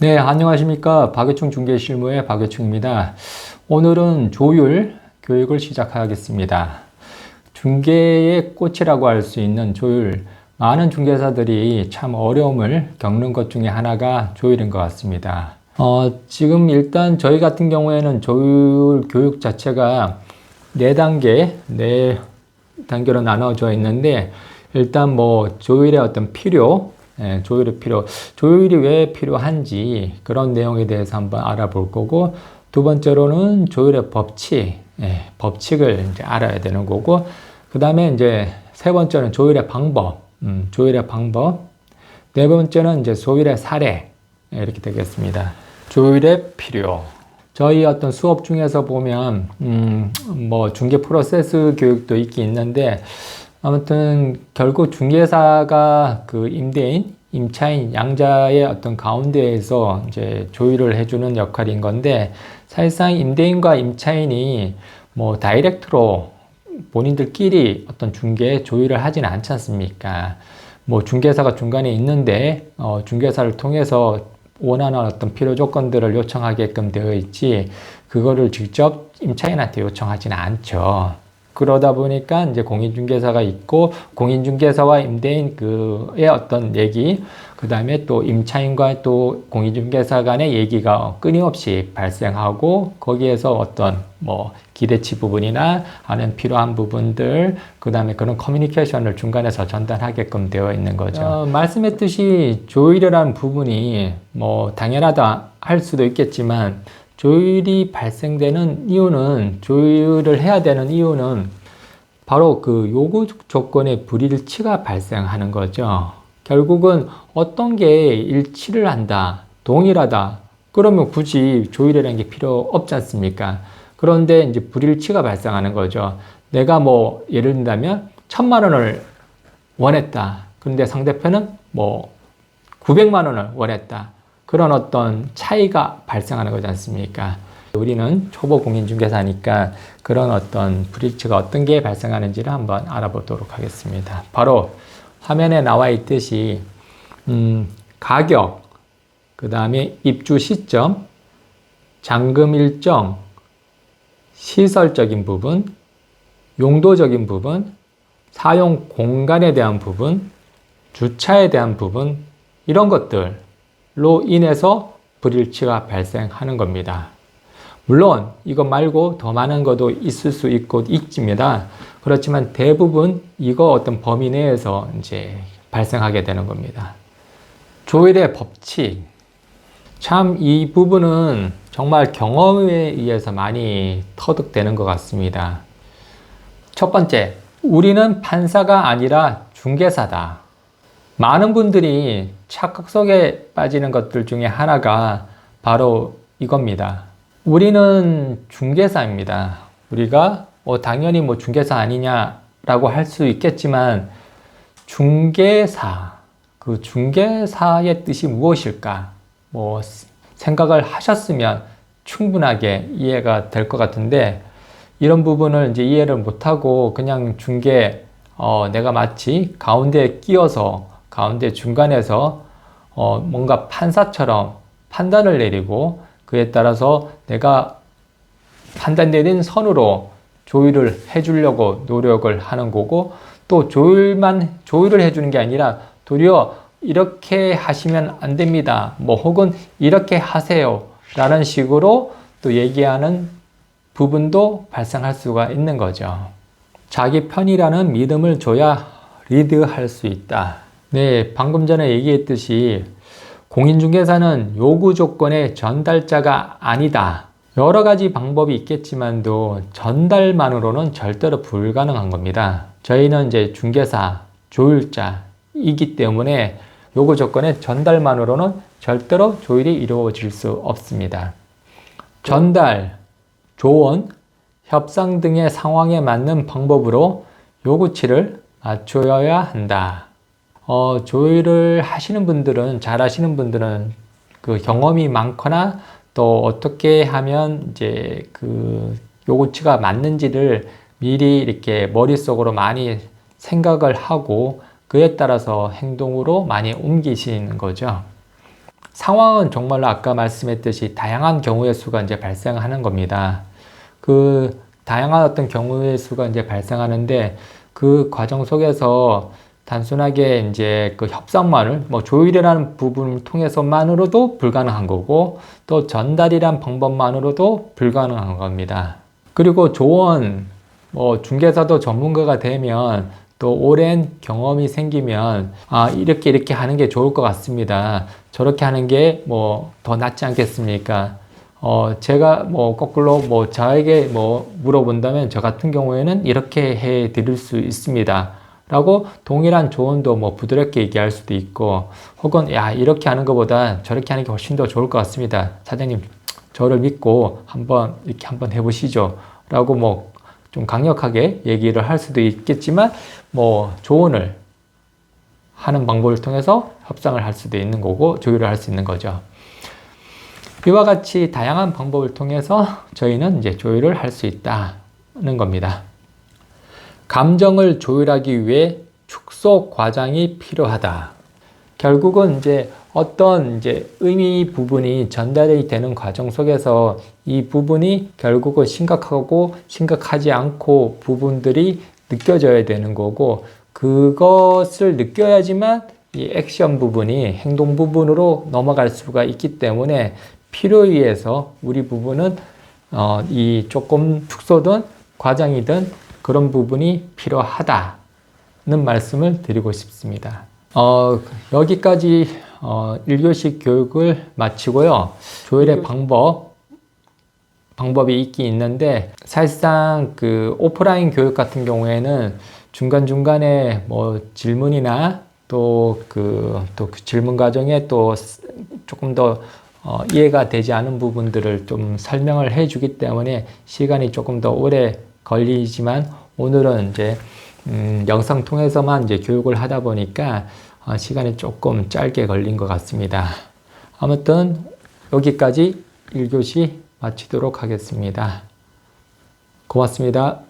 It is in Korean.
네, 안녕하십니까. 박유충 중개실무의 박유충입니다. 오늘은 조율 교육을 시작하겠습니다. 중개의 꽃이라고 할 수 있는 조율. 많은 중개사들이 참 어려움을 겪는 것 중에 하나가 조율인 것 같습니다. 지금 일단 저희 같은 경우에는 조율 교육 자체가 4단계로 나눠져 있는데, 일단 조율의 어떤 조율의 필요, 조율이 왜 필요한지 그런 내용에 대해서 한번 알아볼 거고, 두 번째로는 조율의 법칙을 이제 알아야 되는 거고, 그 다음에 이제 세 번째는 조율의 방법, 네 번째는 이제 조율의 사례, 이렇게 되겠습니다. 조율의 필요. 저희 어떤 수업 중에서 보면, 중개 프로세스 교육도 있긴 있는데, 아무튼 결국 중개사가 그 임대인, 임차인, 양자의 어떤 가운데에서 이제 조율을 해주는 역할인 건데, 사실상 임대인과 임차인이 다이렉트로 본인들끼리 어떤 중개 조율을 하지는 않지 않습니까? 중개사가 중간에 있는데 중개사를 통해서 원하는 어떤 필요 조건들을 요청하게끔 되어 있지, 그거를 직접 임차인한테 요청하지는 않죠. 그러다 보니까 이제 공인중개사가 있고, 공인중개사와 임대인 그의 어떤 얘기, 그 다음에 또 임차인과 또 공인중개사 간의 얘기가 끊임없이 발생하고, 거기에서 어떤 기대치 부분이나 아니면 필요한 부분들, 그 다음에 그런 커뮤니케이션을 중간에서 전달하게끔 되어 있는 거죠. 말씀했듯이 조율이라는 부분이 당연하다 할 수도 있겠지만, 조율이 발생되는 이유는, 조율을 해야 되는 이유는 바로 그 요구 조건의 불일치가 발생하는 거죠. 결국은 어떤 게 일치를 한다, 동일하다, 그러면 굳이 조율이라는 게 필요 없지 않습니까? 그런데 이제 불일치가 발생하는 거죠. 내가 예를 든다면 1,000만 원을 원했다. 그런데 상대편은 900만 원을 원했다. 그런 어떤 차이가 발생하는 거지 않습니까? 우리는 초보 공인중개사니까 그런 어떤 불일치가 어떤 게 발생하는지를 한번 알아보도록 하겠습니다. 바로 화면에 나와 있듯이 가격, 그 다음에 입주 시점, 잔금 일정, 시설적인 부분, 용도적인 부분, 사용 공간에 대한 부분, 주차에 대한 부분, 이런 것들 로 인해서 불일치가 발생하는 겁니다. 물론 이것 말고 더 많은 것도 있을 수 있습니다. 그렇지만 대부분 이거 어떤 범위 내에서 이제 발생하게 되는 겁니다. 조율의 법칙. 참 이 부분은 정말 경험에 의해서 많이 터득되는 것 같습니다. 첫 번째, 우리는 판사가 아니라 중개사다. 많은 분들이 착각 속에 빠지는 것들 중에 하나가 바로 이겁니다. 우리는 중개사입니다. 우리가 당연히 중개사 아니냐라고 할 수 있겠지만, 중개사, 그 중개사의 뜻이 무엇일까? 생각을 하셨으면 충분하게 이해가 될 것 같은데, 이런 부분을 이제 이해를 못하고 그냥 내가 마치 가운데에 끼어서, 가운데 중간에서 뭔가 판사처럼 판단을 내리고, 그에 따라서 내가 판단 내린 선으로 조율을 해주려고 노력을 하는 거고, 또 조율을 해주는 게 아니라 도리어 이렇게 하시면 안 됩니다, 혹은 이렇게 하세요 라는 식으로 또 얘기하는 부분도 발생할 수가 있는 거죠. 자기 편이라는 믿음을 줘야 리드할 수 있다. 네, 방금 전에 얘기했듯이 공인중개사는 요구 조건의 전달자가 아니다. 여러 가지 방법이 있겠지만도 전달만으로는 절대로 불가능한 겁니다. 저희는 이제 중개사, 조율자이기 때문에 요구 조건의 전달만으로는 절대로 조율이 이루어질 수 없습니다. 전달, 조언, 협상 등의 상황에 맞는 방법으로 요구치를 맞추어야 한다. 조율을 하시는 분들은, 잘 하시는 분들은 그 경험이 많거나, 또 어떻게 하면 이제 그 요구치가 맞는지를 미리 이렇게 머릿속으로 많이 생각을 하고, 그에 따라서 행동으로 많이 옮기시는 거죠. 상황은 정말로 아까 말씀했듯이 다양한 경우의 수가 이제 발생하는 겁니다. 그 다양한 어떤 경우의 수가 이제 발생하는데 그 과정 속에서 단순하게 이제 그 협상만을 뭐 조율이라는 부분을 통해서만으로도 불가능한 거고 또 전달이란 방법만으로도 불가능한 겁니다. 그리고 조언, 뭐 중개사도 전문가가 되면 또 오랜 경험이 생기면 이렇게 하는 게 좋을 것 같습니다. 저렇게 하는 게 뭐 더 낫지 않겠습니까? 제가 뭐 거꾸로 뭐 저에게 뭐 물어본다면 저 같은 경우에는 이렇게 해 드릴 수 있습니다. 라고 동일한 조언도 뭐 부드럽게 얘기할 수도 있고 혹은 야 이렇게 하는 것보다 저렇게 하는 게 훨씬 더 좋을 것 같습니다. 사장님 저를 믿고 이렇게 한번 해보시죠. 라고 뭐 좀 강력하게 얘기를 할 수도 있겠지만 뭐 조언을 하는 방법을 통해서 협상을 할 수도 있는 거고 조율을 할 수 있는 거죠. 이와 같이 다양한 방법을 통해서 저희는 이제 조율을 할 수 있다는 겁니다. 감정을 조율하기 위해 축소 과장이 필요하다. 결국은 이제 어떤 이제 의미 부분이 전달이 되는 과정 속에서 이 부분이 결국은 심각하고 심각하지 않고 부분들이 느껴져야 되는 거고 그것을 느껴야지만 이 액션 부분이 행동 부분으로 넘어갈 수가 있기 때문에 필요에 의해서 우리 부분은 이 조금 축소든 과장이든 그런 부분이 필요하다는 말씀을 드리고 싶습니다. 여기까지 1교시 교육을 마치고요. 조율의 방법이 있긴 있는데 사실상 그 오프라인 교육 같은 경우에는 중간중간에 뭐 질문이나 또 그 질문 과정에 또 조금 더 이해가 되지 않은 부분들을 좀 설명을 해 주기 때문에 시간이 조금 더 오래 걸리지만 오늘은 이제 영상 통해서만 이제 교육을 하다 보니까 시간이 조금 짧게 걸린 것 같습니다. 아무튼 여기까지 1교시 마치도록 하겠습니다. 고맙습니다.